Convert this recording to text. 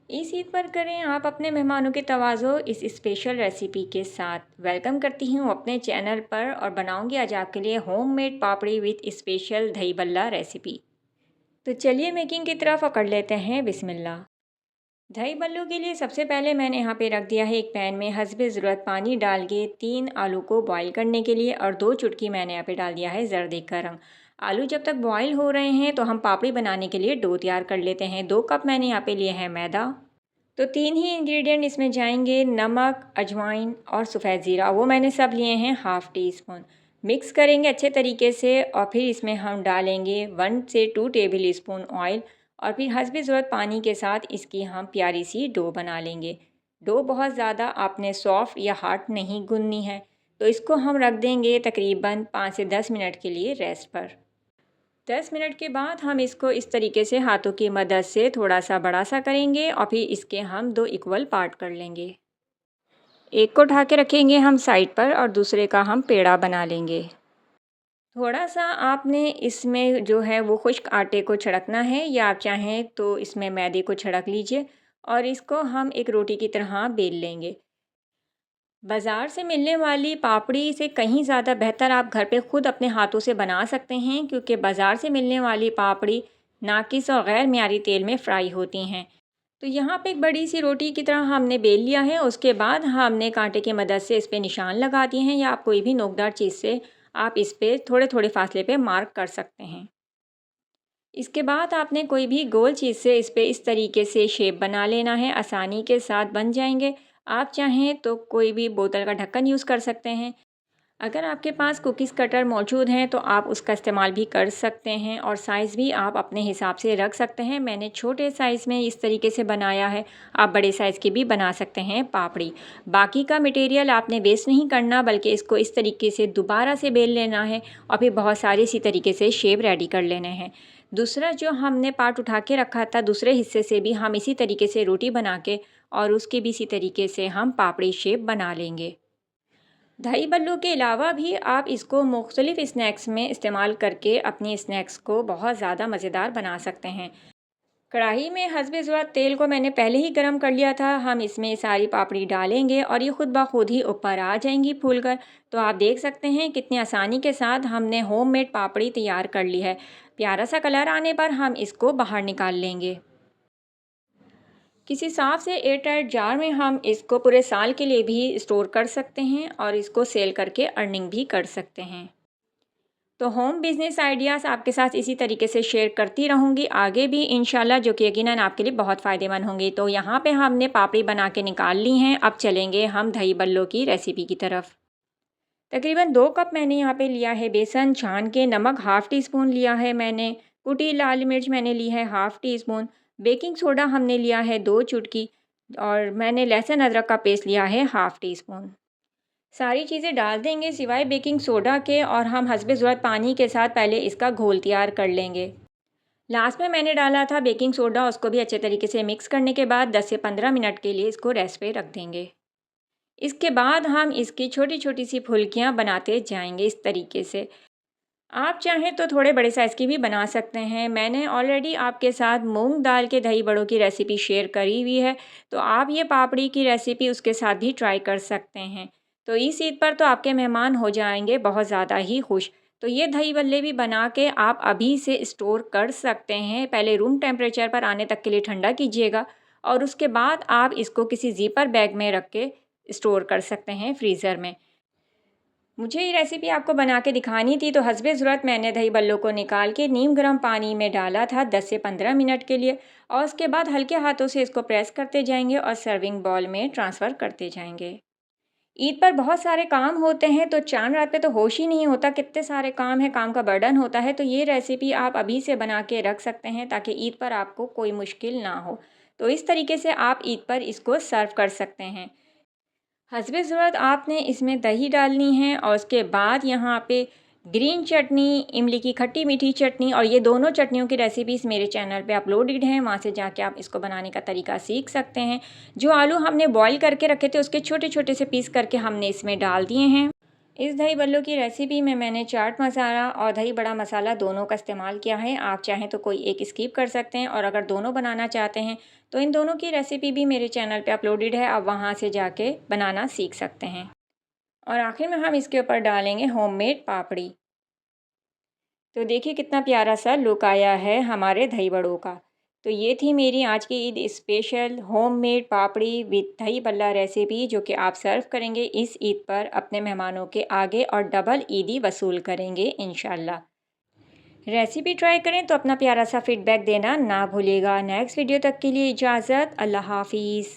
इस ईद पर करें आप अपने मेहमानों की तवाज़ो इस स्पेशल रेसिपी के साथ। वेलकम करती हूँ अपने चैनल पर और बनाऊँगी आज आपके लिए होममेड पापड़ी विद स्पेशल दही बल्ला रेसिपी। तो चलिए मेकिंग की तरफ कर लेते हैं बिस्मिल्लाह। दही बल्लों के लिए सबसे पहले मैंने यहाँ पे रख दिया है एक पैन में हस्बे ज़रूरत पानी डाल के 3 आलू को बॉईल करने के लिए और 2 चुटकी मैंने यहाँ पे डाल दिया है ज़र्दी का रंग। आलू जब तक बॉईल हो रहे हैं तो हम पापड़ी बनाने के लिए डो तैयार कर लेते हैं। 2 कप मैंने यहाँ पे लिए हैं मैदा। तो 3 ही इंग्रेडिएंट इसमें जाएंगे, नमक, अजवाइन और सफ़ेद ज़ीरा, वो मैंने सब लिए हैं हाफ़ टी स्पून। मिक्स करेंगे अच्छे तरीके से और फिर इसमें हम डालेंगे 1 से 2 टेबल स्पून ऑयल और फिर हस्बे ज़रूरत पानी के साथ इसकी हम प्यारी सी डो बना लेंगे। डो बहुत ज़्यादा आपने सॉफ्ट या हार्ड नहीं गूंदनी है। तो इसको हम रख देंगे तकरीबन 5 से 10 मिनट के लिए रेस्ट पर। 10 मिनट के बाद हम इसको इस तरीके से हाथों की मदद से थोड़ा सा बड़ा सा करेंगे और फिर इसके हम 2 इक्वल पार्ट कर लेंगे। एक को उठा के रखेंगे हम साइड पर और दूसरे का हम पेड़ा बना लेंगे। थोड़ा सा आपने इसमें जो है वो खुश्क आटे को छिड़कना है या आप चाहें तो इसमें मैदे को छिड़क लीजिए और इसको हम एक रोटी की तरह बेल लेंगे। बाज़ार से मिलने वाली पापड़ी से कहीं ज़्यादा बेहतर आप घर पे ख़ुद अपने हाथों से बना सकते हैं, क्योंकि बाज़ार से मिलने वाली पापड़ी नाकिस और गैर मियारी तेल में फ्राई होती हैं। तो यहाँ पे एक बड़ी सी रोटी की तरह हमने बेल लिया है। उसके बाद हमने कांटे की मदद से इस पे निशान लगा दिए हैं या आप कोई भी नोकदार चीज़ से आप इस पे थोड़े थोड़े फासले पे मार्क कर सकते हैं। इसके बाद आपने कोई भी गोल चीज़ से इस पे इस तरीके से शेप बना लेना है, आसानी के साथ बन जाएंगे। आप चाहें तो कोई भी बोतल का ढक्कन यूज़ कर सकते हैं। अगर आपके पास कुकीज़ कटर मौजूद हैं तो आप उसका इस्तेमाल भी कर सकते हैं और साइज़ भी आप अपने हिसाब से रख सकते हैं। मैंने छोटे साइज़ में इस तरीके से बनाया है, आप बड़े साइज़ की भी बना सकते हैं पापड़ी। बाकी का मटेरियल आपने वेस्ट नहीं करना, बल्कि इसको इस तरीके से दोबारा से बेल लेना है और फिर बहुत सारे इसी तरीके से शेप रेडी कर लेने हैं। दूसरा जो हमने पार्ट उठा के रखा था, दूसरे हिस्से से भी हम इसी तरीके से रोटी बना के और उसके भी इसी तरीके से हम पापड़ी शेप बना लेंगे। दही बल्लू के अलावा भी आप इसको मुख्तलिफ़ स्नैक्स में इस्तेमाल करके अपनी स्नैक्स को बहुत ज़्यादा मज़ेदार बना सकते हैं। कढ़ाई में हस्बे ज़रूरत तेल को मैंने पहले ही गर्म कर लिया था। हम इसमें सारी पापड़ी डालेंगे और ये खुद ब खुद ही ऊपर आ जाएंगी फूल कर। तो आप देख सकते हैं कितनी आसानी के साथ हमने होममेड पापड़ी तैयार कर ली है। प्यारा सा कलर आने पर हम इसको बाहर निकाल लेंगे। किसी साफ़ से एयर टाइट जार में हम इसको पूरे साल के लिए भी स्टोर कर सकते हैं और इसको सेल करके अर्निंग भी कर सकते हैं। तो होम बिज़नेस आइडियाज़ आपके साथ इसी तरीके से शेयर करती रहूँगी आगे भी इंशाल्लाह, जो कि यकीनन आपके लिए बहुत फ़ायदेमंद होंगी। तो यहाँ पे हमने पापड़ी बना के निकाल ली हैं। अब चलेंगे हम दही बल्लों की रेसिपी की तरफ। तकरीबन 2 कप मैंने यहाँ पे लिया है बेसन छान के, नमक हाफ़ टी स्पून लिया है मैंने, कुटी लाल मिर्च मैंने ली है half tea spoon, baking soda हमने लिया है 2 चुटकी और मैंने लहसुन अदरक का पेस्ट लिया है हाफ़ टी स्पून। सारी चीज़ें डाल देंगे सिवाय बेकिंग सोडा के और हम हस्बे ज़रूरत पानी के साथ पहले इसका घोल तैयार कर लेंगे। लास्ट में मैंने डाला था बेकिंग सोडा, उसको भी अच्छे तरीके से मिक्स करने के बाद 10 से 15 मिनट के लिए इसको रेस्ट पे रख देंगे। इसके बाद हम इसकी छोटी छोटी सी फुल्कियाँ बनाते जाएंगे इस तरीके से। आप चाहें तो थोड़े बड़े साइज़ की भी बना सकते हैं। मैंने ऑलरेडी आपके साथ मूंग दाल के दही बड़ों की रेसिपी शेयर करी हुई है, तो आप ये पापड़ी की रेसिपी उसके साथ भी ट्राई कर सकते हैं। तो इस ईद पर तो आपके मेहमान हो जाएंगे बहुत ज़्यादा ही खुश। तो ये दही बल्ले भी बना के आप अभी से स्टोर कर सकते हैं। पहले रूम टेम्परेचर पर आने तक के लिए ठंडा कीजिएगा और उसके बाद आप इसको किसी ज़िपर बैग में रख के स्टोर कर सकते हैं फ्रीज़र में। मुझे ये रेसिपी आपको बना के दिखानी थी, तो हस्बे ज़रूरत मैंने दही बल्लों को निकाल के नीम गर्म पानी में डाला था 10 से 15 मिनट के लिए और उसके बाद हल्के हाथों से इसको प्रेस करते जाएंगे और सर्विंग बॉल में ट्रांसफ़र करते जाएंगे। ईद पर बहुत सारे काम होते हैं, तो चांद रात पे तो होश ही नहीं होता, कितने सारे काम हैं, काम का बर्डन होता है। तो ये रेसिपी आप अभी से बना के रख सकते हैं ताकि ईद पर आपको कोई मुश्किल ना हो। तो इस तरीके से आप ईद पर इसको सर्व कर सकते हैं। हस्बे ज़रूरत आपने इसमें दही डालनी है और उसके बाद यहाँ पे ग्रीन चटनी, इमली की खट्टी मीठी चटनी, और ये दोनों चटनियों की रेसिपीज़ मेरे चैनल पे अपलोडेड हैं, वहाँ से जाके आप इसको बनाने का तरीका सीख सकते हैं। जो आलू हमने बॉईल करके रखे थे उसके छोटे छोटे से पीस करके हमने इसमें डाल दिए हैं। इस दही बल्लों की रेसिपी में मैंने चाट मसाला और दही बड़ा मसाला दोनों का इस्तेमाल किया है। आप चाहें तो कोई एक स्किप कर सकते हैं और अगर दोनों बनाना चाहते हैं तो इन दोनों की रेसिपी भी मेरे चैनल पे अपलोडेड है, आप वहाँ से जाके बनाना सीख सकते हैं। और आखिर में हम इसके ऊपर डालेंगे होममेड पापड़ी। तो देखिए कितना प्यारा सा लुक आया है हमारे दही बड़ों का। तो ये थी मेरी आज की Eid special homemade papdi with दही बल्ला रेसिपी, जो कि आप सर्व करेंगे इस ईद पर अपने मेहमानों के आगे और डबल ईदी वसूल करेंगे इंशाल्लाह। रेसिपी ट्राई करें तो अपना प्यारा सा फीडबैक देना ना भूलिएगा। नेक्स्ट वीडियो तक के लिए इजाज़त, अल्लाह हाफिज़।